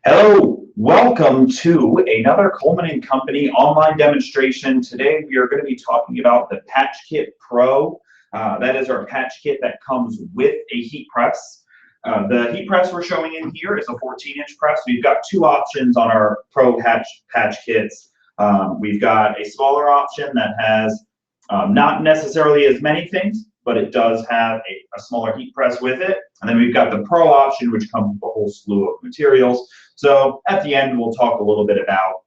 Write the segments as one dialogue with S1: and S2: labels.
S1: Hello, welcome to another Coleman and Company online demonstration. Today we are going to be talking about the Patch Kit Pro. That is our patch kit that comes with a heat press. The heat press we're showing in here is a 14-inch press. We've got two options on our Pro patch kits. We've got a smaller option that has not necessarily as many things, but it does have a smaller heat press with it. And then we've got the Pro option, which comes with a whole slew of materials. So at the end, we'll talk a little bit about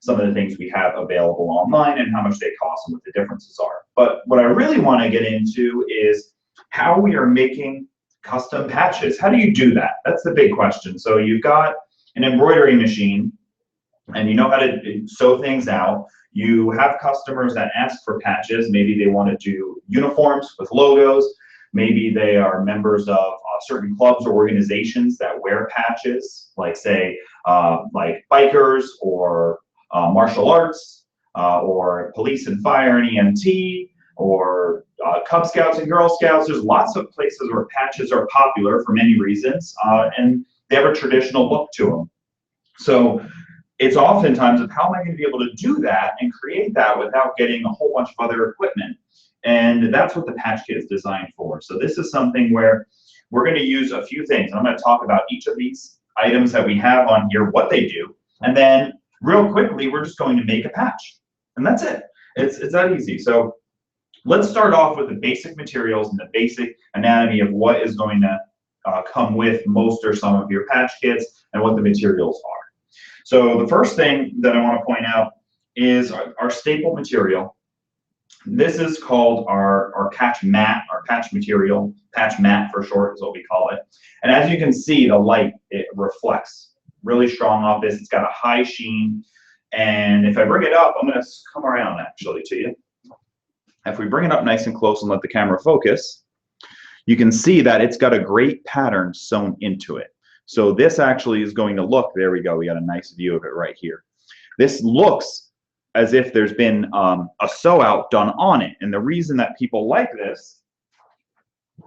S1: some of the things we have available online and how much they cost and what the differences are. But what I really want to get into is how we are making custom patches. How do you do that? That's the big question. So you've got an embroidery machine and you know how to sew things out. You have customers that ask for patches. Maybe they want to do uniforms with logos. Maybe they are members of certain clubs or organizations that wear patches, like say, like bikers or martial arts or police and fire and EMT or Cub Scouts and Girl Scouts. There's lots of places where patches are popular for many reasons, and they have a traditional look to them. So it's oftentimes of how am I going to be able to do that and create that without getting a whole bunch of other equipment. And that's what the patch kit is designed for. So this is something where we're going to use a few things. I'm going to talk about each of these items that we have on here, what they do, and then real quickly, we're just going to make a patch. And that's it. It's that easy. So let's start off with the basic materials and the basic anatomy of what is going to come with most or some of your patch kits and what the materials are. So the first thing that I want to point out is our staple material. This is called our patch mat, our patch material. Patch mat for short is what we call it. And as you can see, the light, it reflects really strong off this. It's got a high sheen. And if I bring it up, I'm going to come around actually to you. If we bring it up nice and close and let the camera focus, you can see that it's got a great pattern sewn into it. So this actually is going to look, there we go, we got a nice view of it right here. This looks as if there's been a sew out done on it. And the reason that people like this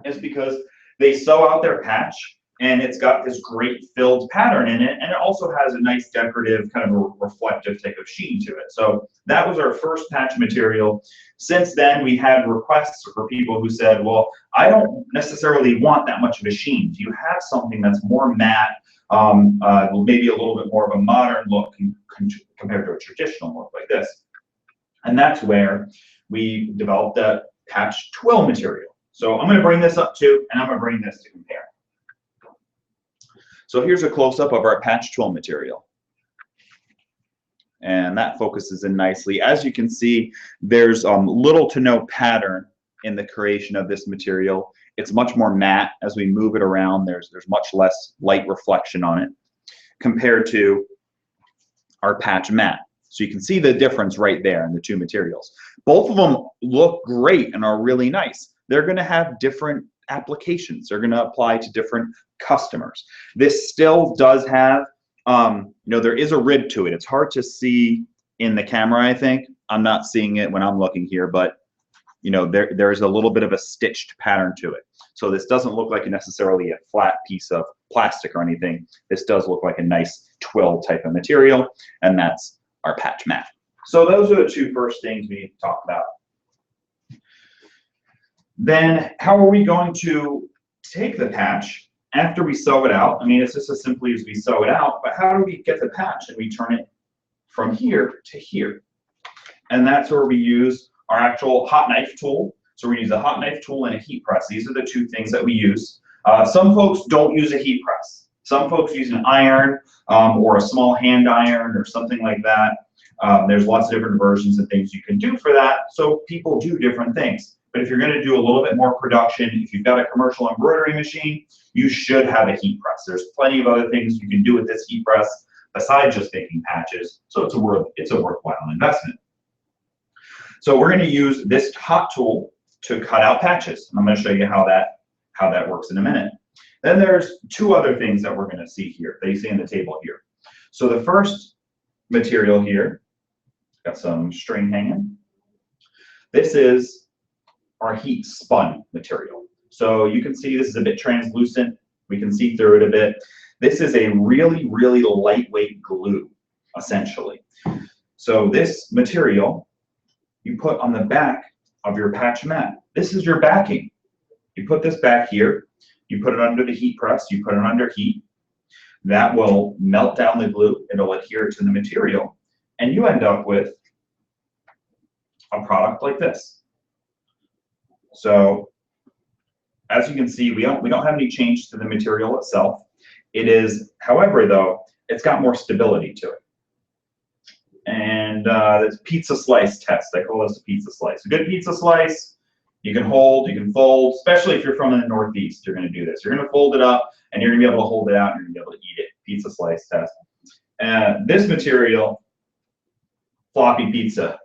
S1: is because they sew out their patch and it's got this great filled pattern in it. And it also has a nice decorative kind of a reflective type of sheen to it. So that was our first patch material. Since then, we had requests for people who said, well, I don't necessarily want that much of a sheen. Do you have something that's more matte, maybe a little bit more of a modern look compared to a traditional look like this? And that's where we developed the patch twill material. So I'm going to bring this up too, and I'm going to bring this to compare. So here's a close-up of our patch twill material. And that focuses in nicely. As you can see, there's little to no pattern in the creation of this material. It's much more matte. As we move it around, there's much less light reflection on it compared to our patch mat. So you can see the difference right there in the two materials. Both of them look great and are really nice. They're going to have different applications. They're going to apply to different customers. This still does have, there is a rib to it. It's hard to see in the camera, I think. I'm not seeing it when I'm looking here, but there's a little bit of a stitched pattern to it. So this doesn't look like necessarily a flat piece of plastic or anything. This does look like a nice twill type of material, and that's our patch mat. So those are the two first things we need to talk about. Then how are we going to take the patch after we sew it out? I mean, it's just as simply as we sew it out, but how do we get the patch and we turn it from here to here? And that's where we use our actual hot knife tool. So we use a hot knife tool and a heat press. These are the two things that we use. Some folks don't use a heat press. Some folks use an iron or a small hand iron or something like that. There's lots of different versions and things you can do for that. So people do different things. But if you're going to do a little bit more production, if you've got a commercial embroidery machine, you should have a heat press. There's plenty of other things you can do with this heat press besides just making patches. So it's a worthwhile investment. So we're going to use this hot tool to cut out patches. I'm going to show you how that works in a minute. Then there's two other things that we're going to see here that you see in the table here. So the first material here, got some string hanging. This is our heat spun material. So you can see this is a bit translucent. We can see through it a bit. This is a really, really lightweight glue, essentially. So this material you put on the back of your patch mat. This is your backing. You put this back here, you put it under the heat press, you put it under heat. That will melt down the glue, it'll adhere to the material, and you end up with a product like this. So as you can see, we don't have any change to the material itself. It is, however, though, it's got more stability to it. And it's pizza slice test. I call this a pizza slice. A good pizza slice, you can hold, you can fold, especially if you're from the Northeast, you're going to do this. You're going to fold it up, and you're going to be able to hold it out, and you're going to be able to eat it. Pizza slice test. This material, floppy pizza.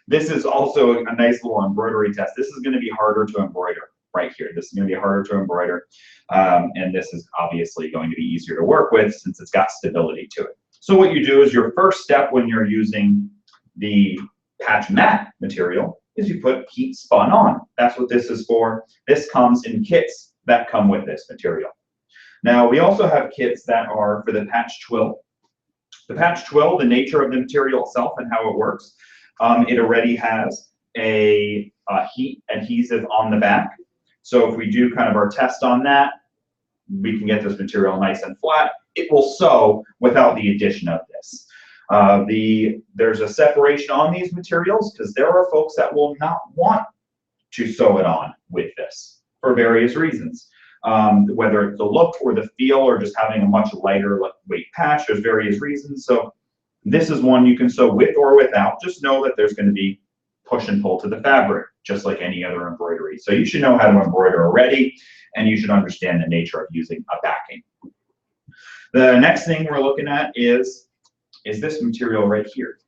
S1: This is also a nice little embroidery test. This is going to be harder to embroider right here. This is going to be harder to embroider, and this is obviously going to be easier to work with since it's got stability to it. So what you do is your first step when you're using the patch mat material is you put heat spun on. That's what this is for. This comes in kits that come with this material. Now we also have kits that are for the patch twill. The patch twill, the nature of the material itself and how it works, it already has a heat adhesive on the back. So if we do kind of our test on that, we can get this material nice and flat. It will sew without the addition of this. There's a separation on these materials because there are folks that will not want to sew it on with this for various reasons. Whether it's the look or the feel or just having a much lighter weight patch, there's various reasons. So this is one you can sew with or without. Just know that there's going to be push and pull to the fabric, just like any other embroidery. So you should know how to embroider already, and you should understand the nature of using a backing. The next thing we're looking at is this material right here.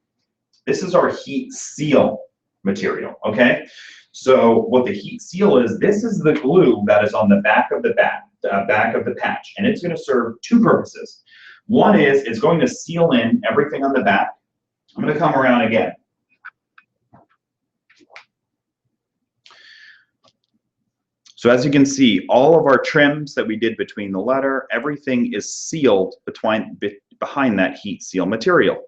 S1: This is our heat seal material, okay? So what the heat seal is, this is the glue that is on the back of the back of the patch, and it's going to serve two purposes. One is it's going to seal in everything on the back. I'm going to come around again. So as you can see, all of our trims that we did between the letter, everything is sealed behind that heat seal material.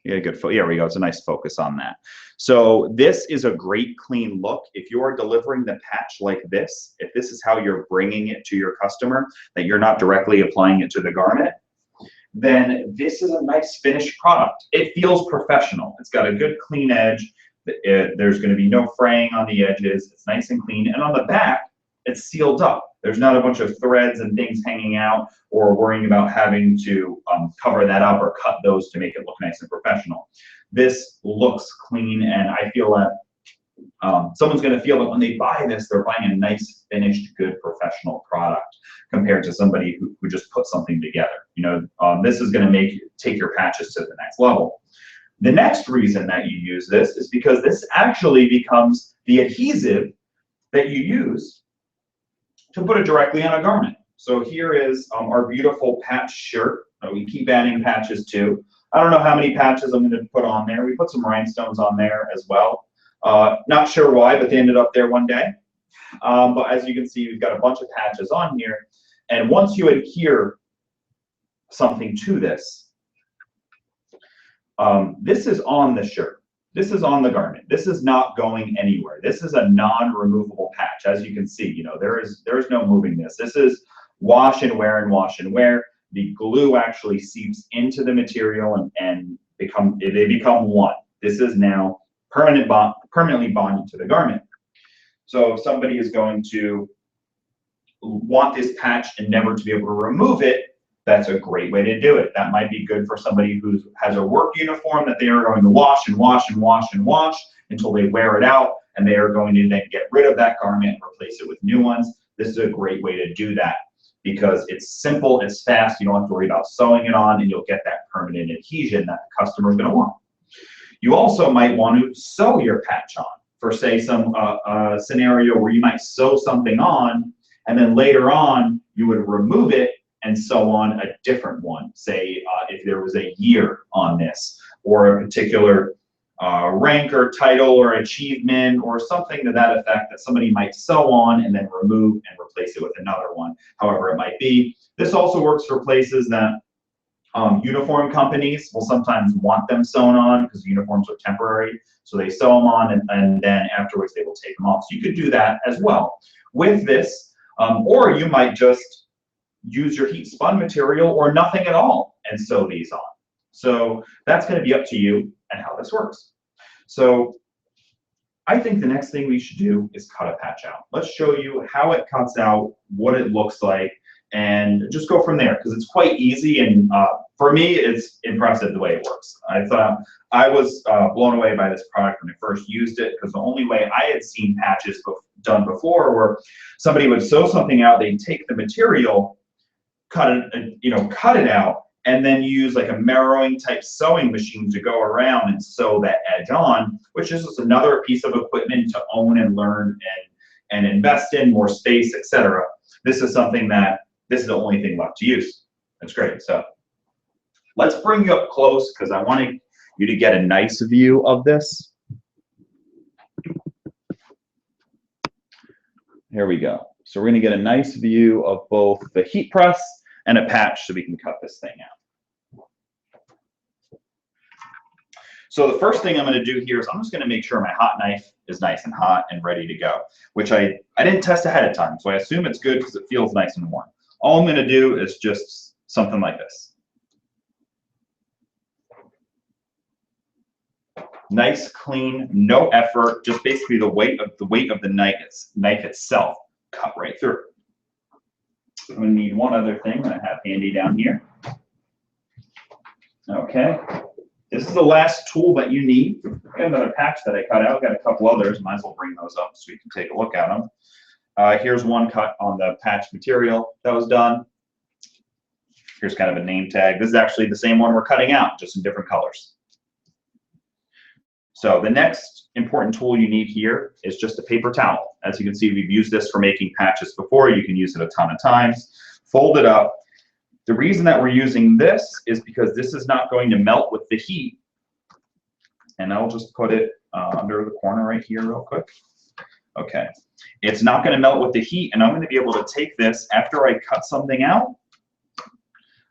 S1: Yeah, good. Here we go. It's a nice focus on that. So this is a great clean look. If you are delivering the patch like this, if this is how you're bringing it to your customer, that you're not directly applying it to the garment, then this is a nice finished product. It feels professional. It's got a good clean edge. There's going to be no fraying on the edges. It's nice and clean. And on the back, it's sealed up. There's not a bunch of threads and things hanging out or worrying about having to cover that up or cut those to make it look nice and professional. This looks clean, and I feel that someone's going to feel that when they buy this, they're buying a nice, finished, good, professional product compared to somebody who just put something together. You know, this is going to take your patches to the next level. The next reason that you use this is because this actually becomes the adhesive that you use to put it directly on a garment. So here is our beautiful patch shirt that we keep adding patches to. I don't know how many patches I'm going to put on there. We put some rhinestones on there as well. Not sure why, but they ended up there one day. But as you can see, we've got a bunch of patches on here. And once you adhere something to this, this is on the shirt. This is on the garment. This is not going anywhere. This is a non-removable patch. As you can see, you know, there is no moving this. This is wash and wear and wash and wear. The glue actually seeps into the material and they become one. This is now permanently bonded to the garment. So if somebody is going to want this patch and never to be able to remove it, that's a great way to do it. That might be good for somebody who has a work uniform that they are going to wash and wash and wash and wash until they wear it out, and they are going to then get rid of that garment and replace it with new ones. This is a great way to do that because it's simple, it's fast, you don't have to worry about sewing it on, and you'll get that permanent adhesion that the customer is going to want. You also might want to sew your patch on for, say, some scenario where you might sew something on, and then later on you would remove it and sew on a different one. Say if there was a year on this or a particular rank or title or achievement or something to that effect that somebody might sew on and then remove and replace it with another one, however it might be. This also works for places that uniform companies will sometimes want them sewn on because uniforms are temporary. So they sew them on and then afterwards they will take them off. So you could do that as well with this, or you might just use your heat spun material or nothing at all and sew these on. So that's going to be up to you and how this works. So I think the next thing we should do is cut a patch out. Let's show you how it cuts out, what it looks like, and just go from there because it's quite easy. And for me, it's impressive the way it works. I thought I was blown away by this product when I first used it because the only way I had seen patches done before where somebody would sew something out, they'd take the material, cut it out, and then use like a mirroring type sewing machine to go around and sew that edge on, which is just another piece of equipment to own and learn and invest in, more space, etc. This is something that this is the only thing left to use. That's great. So let's bring you up close because I want you to get a nice view of this. Here we go. So we're going to get a nice view of both the heat press and a patch so we can cut this thing out. So the first thing I'm going to do here is I'm just going to make sure my hot knife is nice and hot and ready to go, which I didn't test ahead of time, so I assume it's good because it feels nice and warm. All I'm going to do is just something like this. Nice, clean, no effort, just basically the weight of the knife itself cut right through. I'm going to need one other thing that I have handy down here. Okay, this is the last tool that you need. I got another patch that I cut out. I've got a couple others. Might as well bring those up so you can take a look at them. Here's one cut on the patch material that was done. Here's kind of a name tag. This is actually the same one we're cutting out, just in different colors. So the next important tool you need here is just a paper towel. As you can see, we've used this for making patches before. You can use it a ton of times. Fold it up. The reason that we're using this is because this is not going to melt with the heat. And I'll just put it under the corner right here real quick. Okay. It's not going to melt with the heat, and I'm going to be able to take this after I cut something out.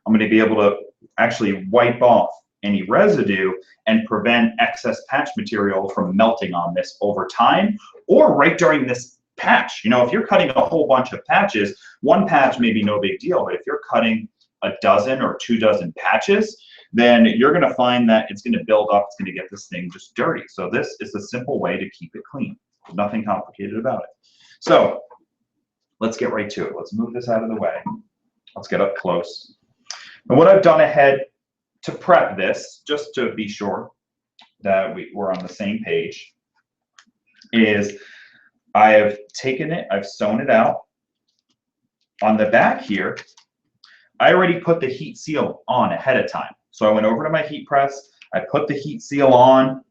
S1: I'm going to be able to actually wipe off any residue and prevent excess patch material from melting on this over time or right during this patch. You know, if you're cutting a whole bunch of patches, one patch may be no big deal, but if you're cutting a dozen or 2 dozen patches, then you're going to find that it's going to build up, it's going to get this thing just dirty. So this is a simple way to keep it clean. There's nothing complicated about it. So let's get right to it. Let's move this out of the way. Let's get up close. And what I've done ahead to prep this, just to be sure that we're on the same page, is I have taken it, I've sewn it out. On the back here, I already put the heat seal on ahead of time. So I went over to my heat press, I put the heat seal on,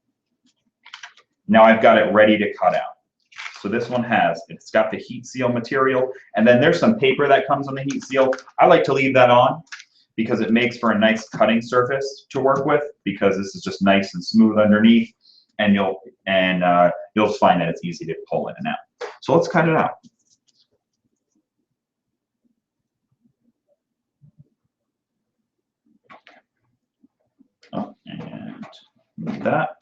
S1: now I've got it ready to cut out. So this one it's got the heat seal material, and then there's some paper that comes on the heat seal. I like to leave that on because it makes for a nice cutting surface to work with, because this is just nice and smooth underneath, and you'll just find that it's easy to pull in and out. So let's cut it out. Oh, and move that.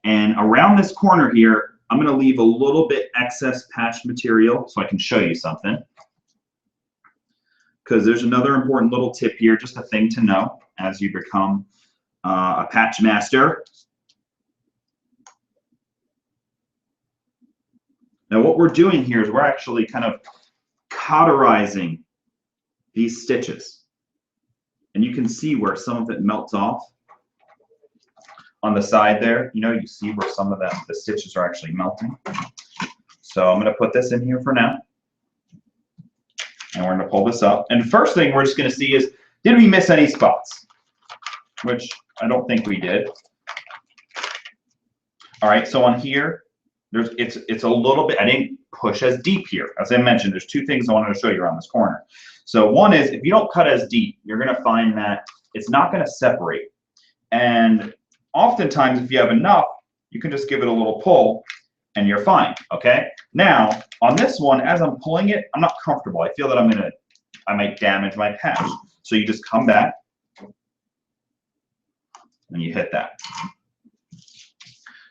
S1: And around this corner here, I'm going to leave a little bit excess patch material so I can show you something. Because there's another important little tip here, just a thing to know as you become a patch master. Now what we're doing here is we're actually kind of cauterizing these stitches. And you can see where some of it melts off. On the side there, you know, you see where some of the stitches are actually melting. So I'm going to put this in here for now. And we're going to pull this up. And the first thing we're just going to see is, did we miss any spots? Which I don't think we did. All right, so on here, it's a little bit, I didn't push as deep here. As I mentioned, there's two things I wanted to show you around this corner. So one is, if you don't cut as deep, you're gonna find that it's not gonna separate. And oftentimes, if you have enough, you can just give it a little pull and you're fine, okay? Now, on this one, as I'm pulling it, I'm not comfortable. I feel that I might damage my patch. So you just come back and you hit that.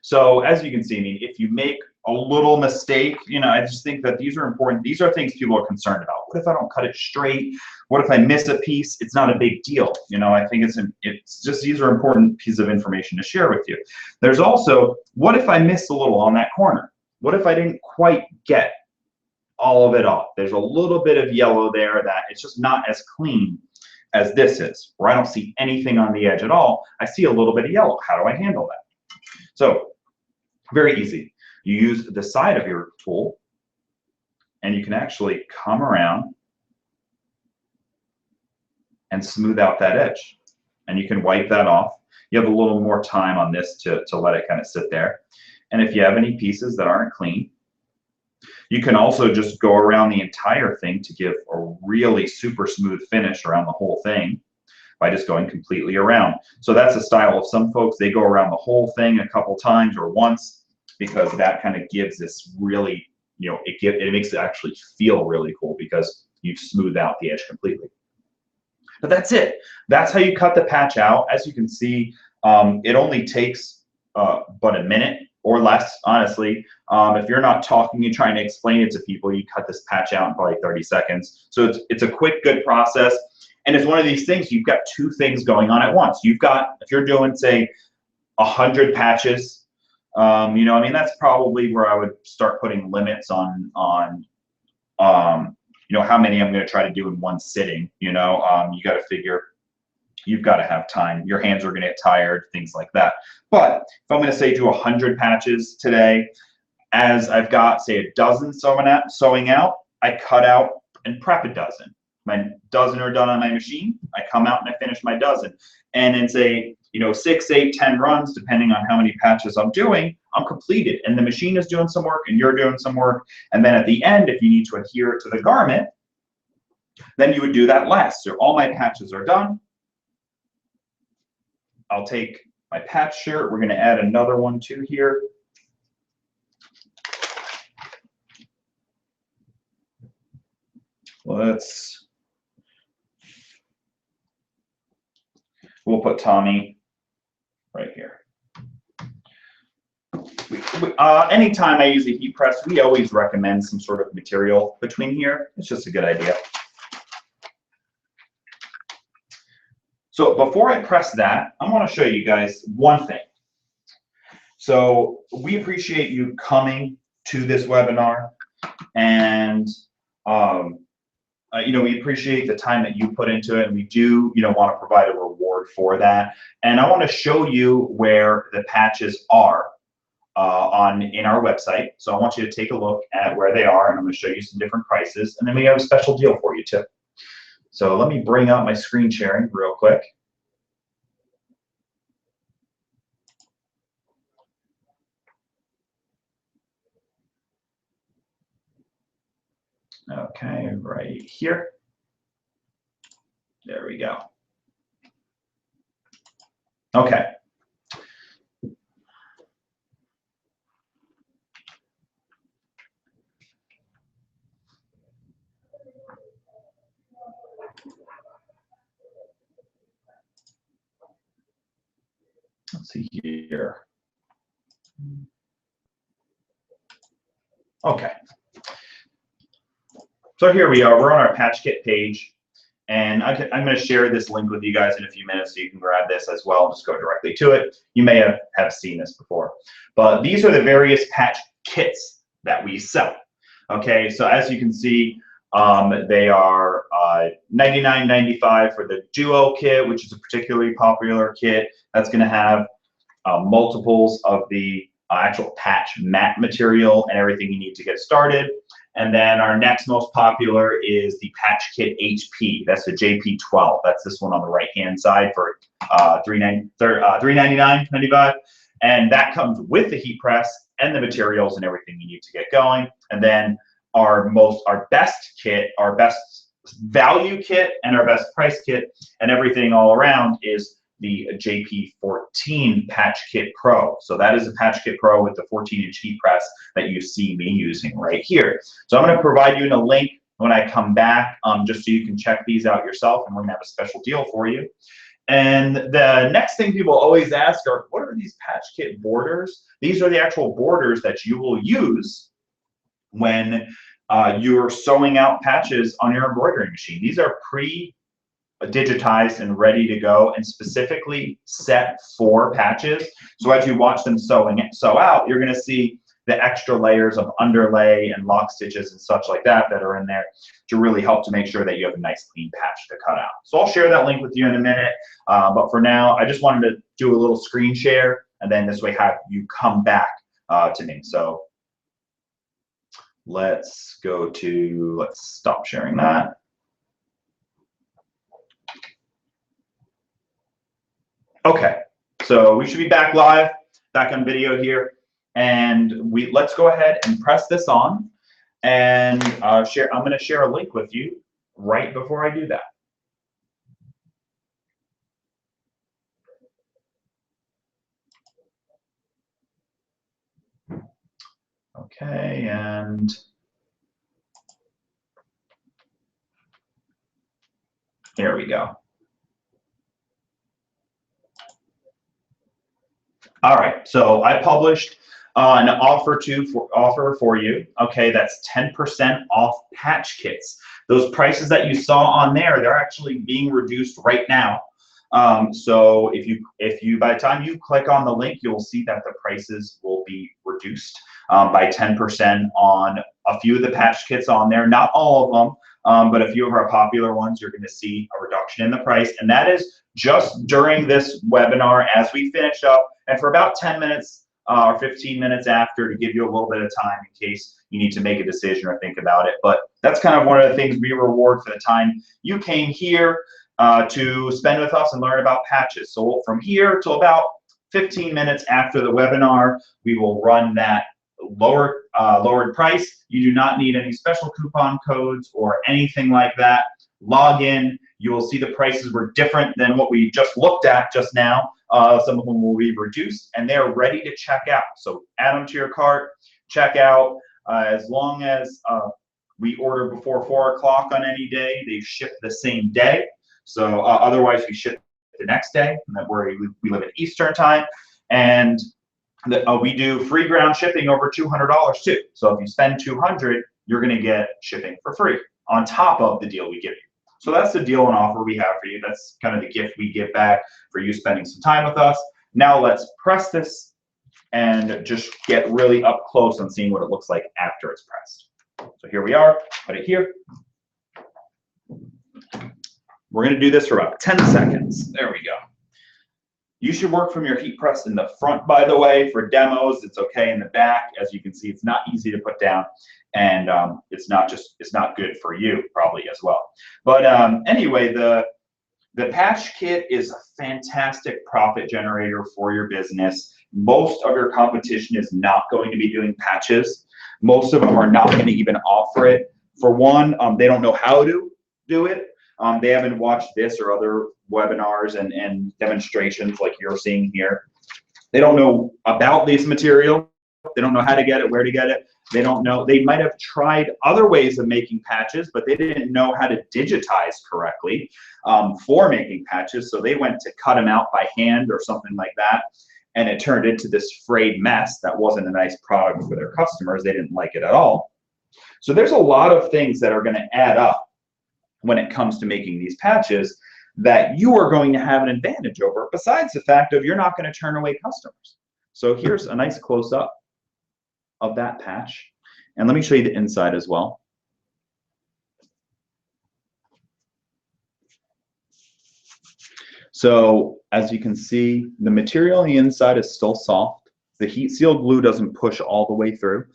S1: So as you can see, I mean, if you make a little mistake, you know, I just think that these are important. These are things people are concerned about. What if I don't cut it straight? What if I miss a piece? It's not a big deal. You know, I think it's just, these are important pieces of information to share with you. There's also, what if I missed a little on that corner? What if I didn't quite get all of it off? There's a little bit of yellow there that it's just not as clean as this is, where I don't see anything on the edge at all. I see a little bit of yellow. How do I handle that? So very easy. You use the side of your tool and you can actually come around and smooth out that edge. And you can wipe that off. You have a little more time on this to let it kind of sit there. And if you have any pieces that aren't clean, you can also just go around the entire thing to give a really super smooth finish around the whole thing by just going completely around. So that's a style of some folks. They go around the whole thing a couple times or once, because that kind of gives this really, you know, it makes it actually feel really cool because you've smoothed out the edge completely. But that's it. That's how you cut the patch out. As you can see, it only takes but a minute or less, honestly. If you're not talking and trying to explain it to people, you cut this patch out in probably 30 seconds. So it's a quick, good process. And it's one of these things, you've got two things going on at once. You've got, if you're doing, say, 100 patches, you know, I mean, that's probably where I would start putting limits on you know, how many I'm going to try to do in one sitting. You know, you got to figure, you've got to have time. Your hands are going to get tired, things like that. But if I'm going to say do 100 patches today, as I've got, say, a dozen sewing out, I cut out and prep a dozen. My dozen are done on my machine. I come out and I finish my dozen. And in, say, you know, 6, 8, 10 runs, depending on how many patches I'm doing, I'm completed. And the machine is doing some work and you're doing some work. And then at the end, if you need to adhere it to the garment, then you would do that last. So all my patches are done. I'll take my patch shirt. We're going to add another one too here. We'll put Tommy right here. Anytime I use a heat press, we always recommend some sort of material between here. It's just a good idea. So before I press that, I want to show you guys one thing. So we appreciate you coming to this webinar, and you know, we appreciate the time that you put into it, and we do, you know, want to provide a reward for that. And I want to show you where the patches are in our website. So I want you to take a look at where they are, and I'm going to show you some different prices, and then we have a special deal for you too. So let me bring up my screen sharing real quick. Okay, right here. There we go. Okay. Let's see here. Okay. So here we are. We're on our patch kit page, and I'm going to share this link with you guys in a few minutes so you can grab this as well. Just go directly to it. You may have seen this before, but these are the various patch kits that we sell. Okay, so as you can see, they are $99.95 for the Duo kit, which is a particularly popular kit. That's going to have multiples of the actual patch mat material and everything you need to get started. And then our next most popular is the Patch Kit HP. That's the JP12. That's this one on the right-hand side for $399.95. And that comes with the heat press and the materials and everything you need to get going. And then our best kit, our best value kit and our best price kit and everything all around is the JP14 Patch Kit Pro. So that is a Patch Kit Pro with the 14-inch heat press that you see me using right here. So I'm going to provide you a link when I come back, just so you can check these out yourself, and we're going to have a special deal for you. And the next thing people always ask are, what are these Patch Kit borders? These are the actual borders that you will use when you're sewing out patches on your embroidery machine. These are pre-digitized and ready to go and specifically set for patches. So as you watch them sew out, you're going to see the extra layers of underlay and lock stitches and such like that that are in there to really help to make sure that you have a nice clean patch to cut out. So I'll share that link with you in a minute. But for now, I just wanted to do a little screen share, and then this way have you come back to me. So let's stop sharing that. Okay, so we should be back live, back on video here. And let's go ahead and press this on and share. I'm going to share a link with you right before I do that. Okay, and there we go. All right, so I published an offer for you. Okay, that's 10% off patch kits. Those prices that you saw on there, they're actually being reduced right now. So if you by the time you click on the link, you'll see that the prices will be reduced by 10% on a few of the patch kits on there. Not all of them, but a few of our popular ones, you're going to see a reduction in the price, and that is just during this webinar as we finish up, and for about 10 minutes or 15 minutes after, to give you a little bit of time in case you need to make a decision or think about it. But that's kind of one of the things we reward for the time you came here to spend with us and learn about patches. So from here till about 15 minutes after the webinar, we will run that lowered price. You do not need any special coupon codes or anything like that. Log in. You will see the prices were different than what we just looked at just now. Some of them will be reduced, and they're ready to check out. So add them to your cart, check out. As long as we order before 4 o'clock on any day, they ship the same day. So otherwise, we ship the next day. And we live at Eastern time, and we do free ground shipping over $200 too. So if you spend $200, you're going to get shipping for free on top of the deal we give you. So that's the deal and offer we have for you. That's kind of the gift we give back for you spending some time with us. Now let's press this and just get really up close on seeing what it looks like after it's pressed. So here we are, put it here. We're going to do this for about 10 seconds. There we go. You should work from your heat press in the front, by the way. For demos, it's okay in the back. As you can see, it's not easy to put down, and it's not good for you probably as well. But anyway, the patch kit is a fantastic profit generator for your business. Most of your competition is not going to be doing patches. Most of them are not going to even offer it. For one, they don't know how to do it. They haven't watched this or other webinars and demonstrations like you're seeing here. They don't know about this material. They don't know how to get it, where to get it. They don't know. They might have tried other ways of making patches, but they didn't know how to digitize correctly for making patches. So they went to cut them out by hand or something like that. And it turned into this frayed mess that wasn't a nice product for their customers. They didn't like it at all. So there's a lot of things that are going to add up when it comes to making these patches that you are going to have an advantage over, besides the fact of you're not going to turn away customers. So here's a nice close-up of that patch. And let me show you the inside as well. So as you can see, the material on the inside is still soft. The heat seal glue doesn't push all the way through.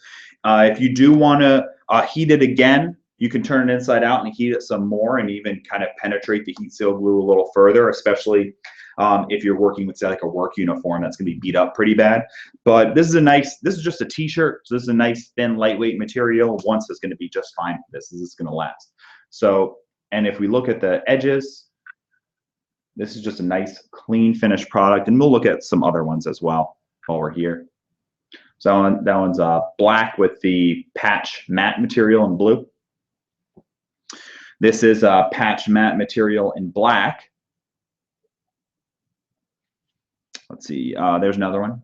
S1: If you do want to heat it again, you can turn it inside out and heat it some more and even kind of penetrate the heat seal glue a little further, especially if you're working with, say, like a work uniform that's going to be beat up pretty bad. But this is just a t-shirt, so this is a nice thin lightweight material. Once it's going to be just fine for this is going to last. So, and if we look at the edges, this is just a nice clean finished product, and we'll look at some other ones as well while we're here. So that one's black with the patch matte material in blue. This is a patch matte material in black. Let's see, there's another one.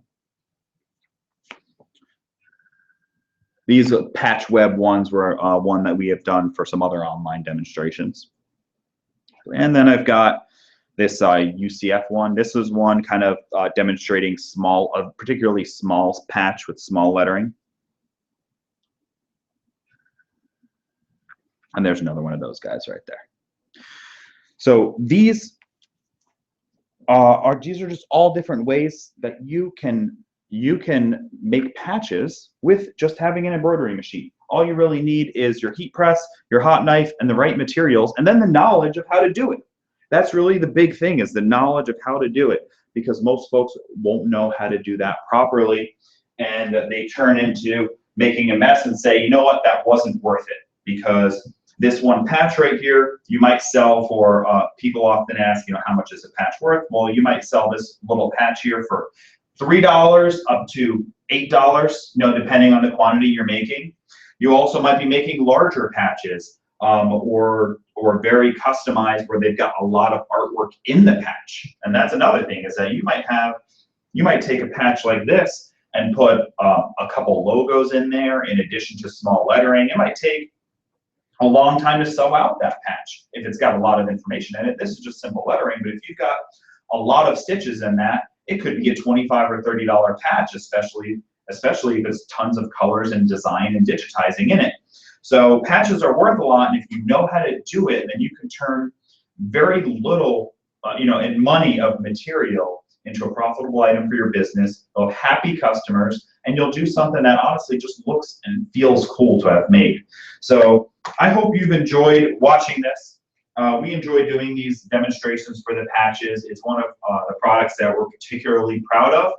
S1: These patch web ones were one that we have done for some other online demonstrations. And then I've got this UCF one. This is one kind of demonstrating small, particularly small patch with small lettering. And there's another one of those guys right there. So these are just all different ways that you can make patches with just having an embroidery machine. All you really need is your heat press, your hot knife, and the right materials, and then the knowledge of how to do it. That's really the big thing, is the knowledge of how to do it, because most folks won't know how to do that properly, and they turn into making a mess and say, you know what, that wasn't worth it, because this one patch right here, you might sell for, people often ask, you know, how much is a patch worth? Well, you might sell this little patch here for $3 up to $8, you know, depending on the quantity you're making. You also might be making larger patches, or very customized, where they've got a lot of artwork in the patch. And that's another thing, is that you might take a patch like this and put a couple logos in there in addition to small lettering. It might take a long time to sew out that patch if it's got a lot of information in it. This is just simple lettering, but if you've got a lot of stitches in that, it could be a $25 or $30 patch, especially if there's tons of colors and design and digitizing in it. So patches are worth a lot, and if you know how to do it, then you can turn very little, in money of material into a profitable item for your business. You'll have happy customers, and you'll do something that honestly just looks and feels cool to have made. So I hope you've enjoyed watching this. We enjoy doing these demonstrations for the patches. It's one of the products that we're particularly proud of,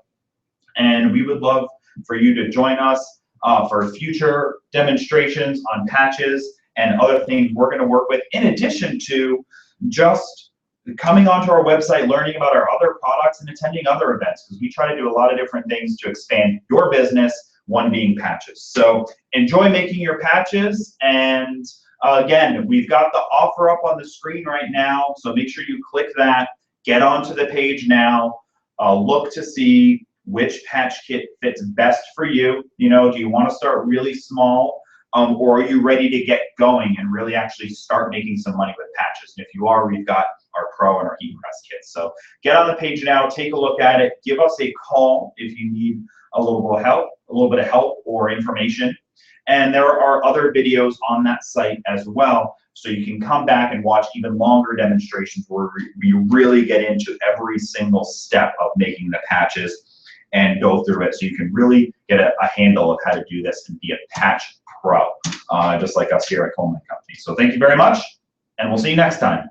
S1: and we would love for you to join us for future demonstrations on patches and other things we're going to work with, in addition to just coming onto our website, learning about our other products, and attending other events, because we try to do a lot of different things to expand your business, one being patches. So enjoy making your patches, and again, we've got the offer up on the screen right now, so make sure you click that, get onto the page now, look to see which patch kit fits best for you. You know, do you want to start really small, or are you ready to get going and really actually start making some money with patches? And if you are, we've got our Pro and our heat press kits. So get on the page now, take a look at it, give us a call if you need a little bit of help or information. And there are other videos on that site as well, so you can come back and watch even longer demonstrations where we really get into every single step of making the patches and go through it, so you can really get a handle of how to do this and be a patch pro, just like us here at Coleman Company. So thank you very much, and we'll see you next time.